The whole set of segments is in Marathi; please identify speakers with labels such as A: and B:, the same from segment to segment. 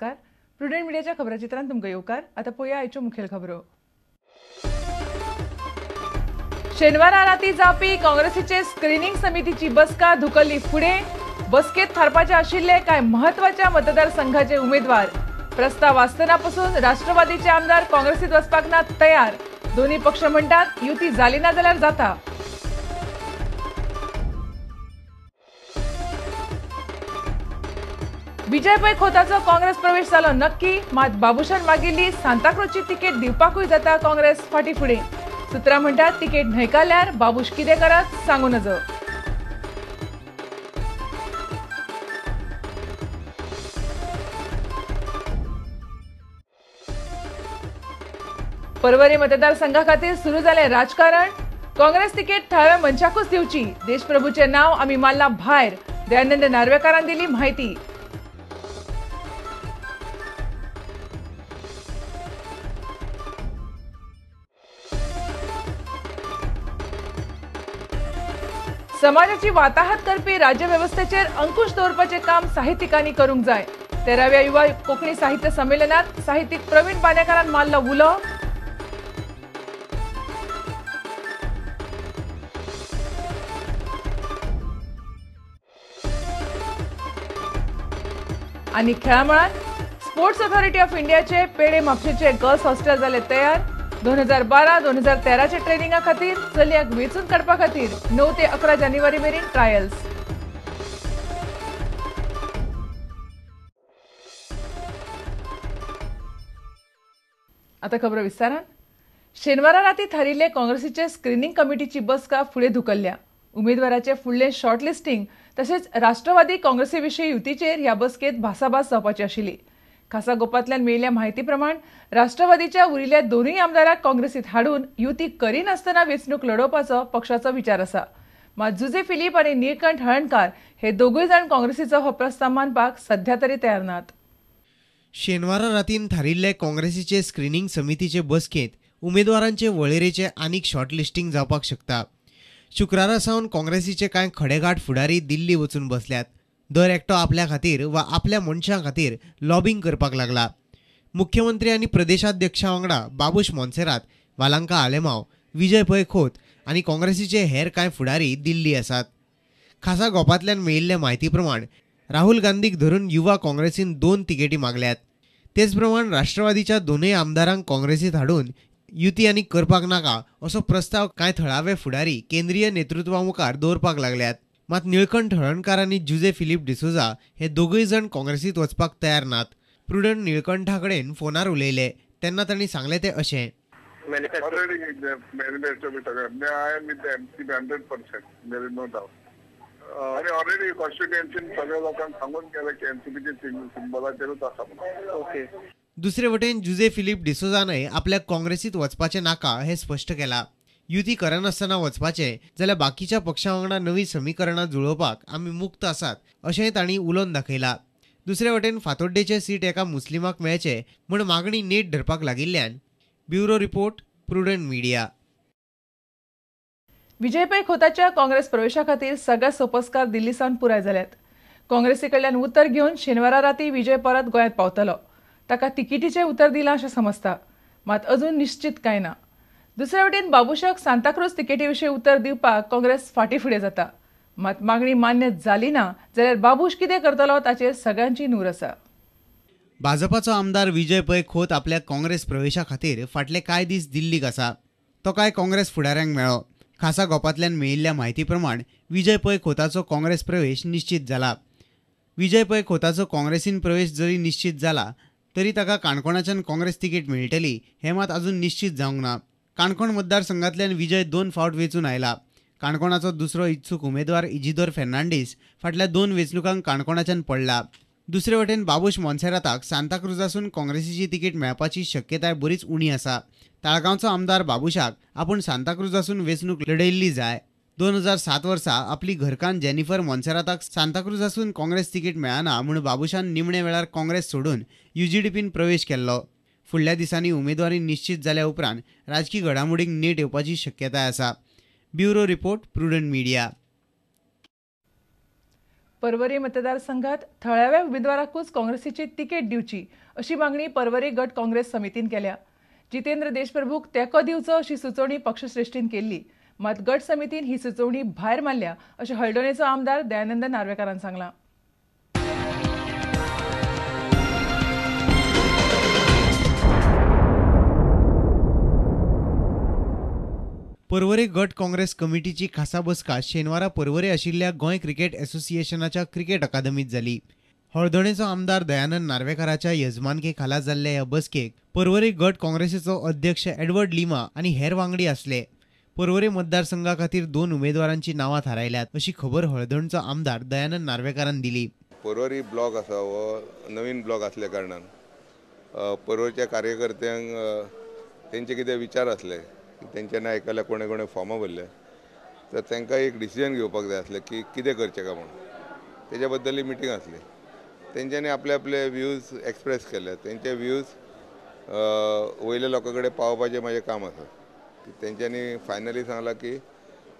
A: नमस्कार. प्रुडंट मिडियाच्या खबराचित्रांत तुमकां येवकार. आतां पळोवया आयच्यो मुखेल खबरो. शेनवारा राती जावपी काँग्रेसीचे स्क्रीनिंग समितीची बसका धुकल्ली फुडें. बसकेत थारपाचे आशिल्ले कांय म्हत्वाच्या मतदारसंघाचे उमेदवार. प्रस्ताव वाचतना पासून राष्ट्रवादीचे आमदार काँग्रेसीत वचपाक ना तयार. दोन्ही पक्ष म्हणटात युती जाली ना जाल्यार जाता. विजय पै खोताचो काँग्रेस प्रवेश जालो नक्की. मात बाबुशान मागिल्ली सांताक्रूजची तिकेट दिवपाकूय जाता काँग्रेस फाटी फुडें. सुत्रां म्हणटात तिकेट न्हयकारल्यार बाबुश कितें करत सांगू नजो. परवरी मतदारसंघा खातीर सुरू जालें राजकारण. काँग्रेस तिकेट थळाव्या मनशाकूच दिवची. देशप्रभूचे नाव आमी मारलां भायर. दयानंद नार्वेकारान दिली म्हायती. समाजाची वाताहत करपी राज्य वेवस्थेचेर अंकुश दवरपाचे काम साहित्यिकांनी करूंक जाय. 13व्या युवा कोंकणी साहित्य संमेलनात साहित्यीक प्रवीण बांदेकारान मारलो उलो. आनी खेळा मळार स्पोर्ट्स ऑथॉरिटी ऑफ इंडियाचे पेडे म्हापशेचे गर्ल्स हॉस्टेल जाले तयार. 2012-2013 ट्रेनिंगा खातीर चलयांक वेंचून काडपा खातीर 9 ते 11 जानेवारी मेरेन ट्रायल्स. आता खबर विस्तारान. शेनवारा राती थारिल्ले काँग्रेसीचे स्क्रीनिंग कमिटीची बसका फुडें धुकल्ल्या. उमेदवाराचे फुडले शॉर्टलिस्टिंग तशेंच राष्ट्रवादी काँग्रेसी विशीं युतीचेर ह्या बसकेत भासाभास जावपाची आशिल्ली. खासा गोपांतल्यान मेळिल्ल्या म्हायती प्रमाण राष्ट्रवादीच्या उरिल्ल्या दोनूय आमदारांक काँग्रेसीत हाडून युती करिनासतना वेंचणूक लडोवपाचो पक्षाचो विचार आसा. मात जुजे फिलीप आनी निळकंठ हळर्णकार हे दोगूय जाण काँग्रेसीचो हो प्रस्ताव मानपाक सध्या तरी तयार नात.
B: शेनवारा रातीन थारिल्ले काँग्रेसीचे स्क्रीनिंग समितीचे बसकेत उमेदवारांचे वळेरेचे आनीक शॉर्टलिस्टिंग जावपाक शकता. शुक्रारा सावन काँग्रेसीचे कांय खडेगाठ फुडारी दिल्ली वचून बसल्यात. दर एकटो आपल्या खातीर वा आपल्या मनशां खातीर लॉबिंग करपाक लागला. मुख्यमंत्री आनी प्रदेशाध्यक्षा वांगडा बाबूश मोन्सेरात, वालांका आलेमांव, विजय पै खोत आनी काँग्रेसीचे हेर कांय फुडारी दिल्ली आसात. खासा गोपांतल्यान मेळिल्ले म्हायती प्रमाण राहुल गांधीक धरून युवा काँग्रेसीन 2 तिकेटी मागल्यात. तेच प्रमाण राष्ट्रवादीच्या दोनूय आमदारांक काँग्रेसीत हाडून युती आनी करपाक नाका असो प्रस्ताव कांय थळावे फुडारी केंद्रीय नेतृत्वा मुखार दवरपाक लागल्यात. मात निळकंठ हळर्णकार आनी जुजे फिलीप डिसोजा हे दोगूय जाण काँग्रेसीत वचपाक तयार नात. प्रुडंट निळकंठा कडेन फोनार उलयले तेन्ना तांणी सांगलें ते अशें. दुसरे वटेन जुजे फिलीप डिसोजानय आपल्याक काँग्रेसीत वचपाचें नाका हें स्पश्ट केलां. युती करनासतना वचपाचें जाल्यार बाकीच्या पक्षां वांगडा नवीं समीकरणां जुळोवपाक आमी मुक्त आसात अशेंय तांणी उलोवन दाखयलां. दुसरे वटेन फातोड्डेचें सीट एका मुस्लिमाक मेळचें म्हूण मागणी नेट धरपाक लागिल्ल्यान. Bureau report, prudent media.
A: Vijay Pai खोताच्या काँग्रेस प्रवेशा खातीर सगळे सोपस्कार दिल्ली सावन पुराय जाल्यात. काँग्रेसी कडल्यान उतर घेवन शेनवारा राती विजय परत गोंयांत पावतलो. ताका तिकीटीचें उतर दिलां अशें समजता. मात अजून निश्चित कांय ना. दुसरे वटेन बाबुशाक सांताक्रूज तिकेटी विशीं उतर दिवपाक काँग्रेस फाटी फुडें जाता. मात मागणी मान्य जाली ना जाल्यार बाबूश कितें करतलो ताचेर सगळ्यांची न्हूर आसा.
B: भाजपाचो आमदार विजय पै खोत आपल्या काँग्रेस प्रवेशा खातीर फाटले कांय दीस दिल्लीक आसा. तो कांय काँग्रेस फुडाऱ्यांक मेळ्ळो. खासा गोपांतल्यान मेळिल्ल्या म्हायती प्रमाण विजय पै खोताचो काँग्रेस प्रवेश निश्चित जाला. विजय पै खोताचो काँग्रेसीन प्रवेश जरी निश्चित जाला तरी ताका काणकोणाच्यान काँग्रेस तिकेट मेळटली हें मात अजून निश्चित जावंक ना. काणकोण मतदारसंघांतल्यान विजय 2 फावट वेंचून आयला. काणकोणाचो दुसरो इत्सूक उमेदवार इजिदोर फेर्नांडीस फाटल्या 2 वेंचणुकांक काणकोणाच्यान पडला. दुसरे वटेन बाबूश मोन्सेराताक सांताक्रूजासून काँग्रेसीची तिकेट मेळपाची शक्यताय बरीच उणी आसा. ताळगांवचो आमदार बाबुशाक आपूण सांताक्रूजासून वेंचणूक लढयल्ली जाय. 2007 वर्सा आपली घरकान्न जेनिफर मोन्सेराताक सांताक्रूजासून काँग्रेस तिकेट मेळना म्हूण बाबुशान निमणे वेळार काँग्रेस सोडून युजीडीपीन प्रवेश केल्लो. फुडल्या दिसांनी उमेदवारी निश्चित जाल्या उपरांत राजकीय घडामोडींक नेट येवपाची शक्यताय आसा. Bureau report, prudent media.
A: Porvorim मतदारसंघात थळाव्या उमेदवाराकूच काँग्रेसीची तिकेट दिवची अशी मागणी पर्वरी गट काँग्रेस समितीन केल्या. जितेंद्र देशप्रभूक तेंको दिवचो अशी सुचोवणी पक्षश्रेष्ठीन केल्ली. मात गट समितीन ही सुचोवणी भायर मारल्या अशें हळदोणेचो आमदार दयानंद नार्वेकारान सांगलां.
B: पर्वरी गट काँग्रेस कमिटीची खासा बसका शेनवारा पर्वरी आशिल्ल्या गोंय क्रिकेट असोसिएशनाच्या क्रिकेट अकादमीत जाली. हळदोणेचो आमदार दयानंद नार्वेकाराच्या यजमानके खाला जाल्ल्या ह्या बसकेक पर्वरी गट काँग्रेसीचो अध्यक्ष एडवर्ड लिमा आनी हेर वांगडी आसले. पर्वरी मतदारसंघा खातीर 2 उमेदवारांची नांवां थारायल्यात अशी खबर हळदोणचो आमदार दयानंद नार्वेकारान दिली.
C: पर्वरी ब्लॉक आसा हो नवीन ब्लॉक असल्या कारणान पर्वरीच्या कार्यकर्त्यांक तेंचे कितें विचार असले तेंच्यानी आयकल्या कोणे कोणे फॉर्मां भरले तर तांकां एक डिसिजन घेवपाक जाय आसलें की कितें करचें काय म्हणून. तेज्या बद्दल मिटींग आसली. तेंच्यांनी आपले आपले व्ह्यूज एक्सप्रेस केले. तेंचे व्ह्यूज वयल्या लोकां कडेन पावोवपाचें म्हजें काम आसा. तेंच्यांनी फायनली सांगलां की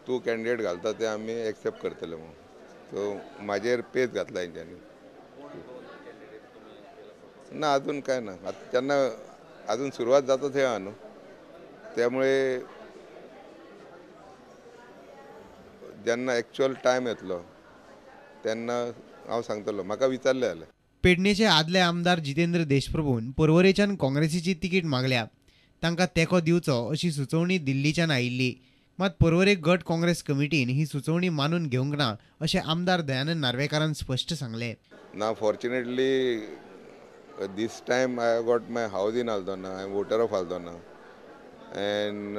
C: तूं कॅन्डिडेट घालता ते आमी एक्सेप्ट करतले म्हणून. सो म्हाजेर पेज घातला तेंच्यांनी. ना अजून काय ना. तेन्ना अजून सुरवात जाता थंय आहा न्हू. त्यामुळे जेन्ना एक्चुअल टायम येतलो तेन्ना हांव सांगतलो. म्हाका विचारलें जाल्यार.
B: पेडणेचे आदले आमदार जितेंद्र देशप्रभून पर्वरेच्यान काँग्रेसीची तिकीट मागल्या. तांकां तेंको दिवचो अशी सुचोवणी दिल्लीच्यान आयिल्ली. मात पर्वरी गट काँग्रेस कमिटीन ही सुचोवणी मानून घेवंक ना अशें आमदार दयानंद नार्वेकारान स्पश्ट सांगलें.
C: Now fortunately this time I got my house in Aldona. I am voter of Aldona and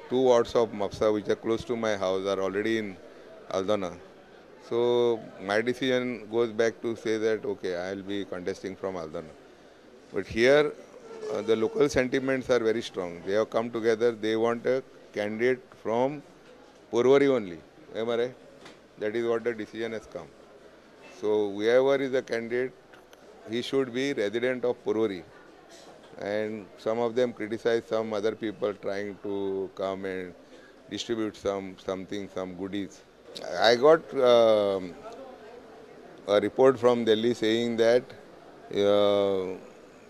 C: 2 wards of Mapsa which are close to my house are already in Aldona. So my decision goes back to say that okay, I will be contesting from Aldona. But here the local sentiments are very strong. They have come together. They want a candidate from Porvorim only. Am I right? That is what the decision has come. So whoever is a candidate, he should be resident of Porvorim. And some of them criticize some other people trying to come and distribute some goodies. I got a report from Delhi saying that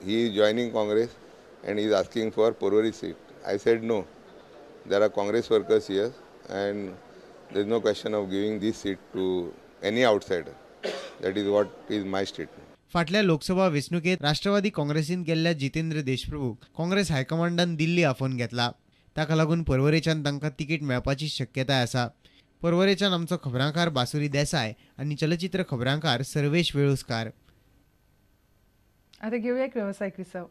C: he is joining Congress and he is asking for Porvorim seat. I said no. There are Congress workers here and there is no question of giving this seat to any outsider. That is what is my statement.
B: फाटल्या लोकसभा वेंचणुकेत राष्ट्रवादी काँग्रेसीन गेल्ल्या जितेंद्र देशप्रभूक काँग्रेस हायकमांडान दिल्ली आफोवन घेतला. ताका लागून पर्वरेच्यान तांकां तिकीट मेळपाची शक्यताय आसा. पर्वरेच्यान आमचो खबरांकार बासुरी देसाय आनी चलचित्र खबरांकार सर्वेश वेळुस्कार.
A: आता घेऊया एक व्यावसायिक विसव.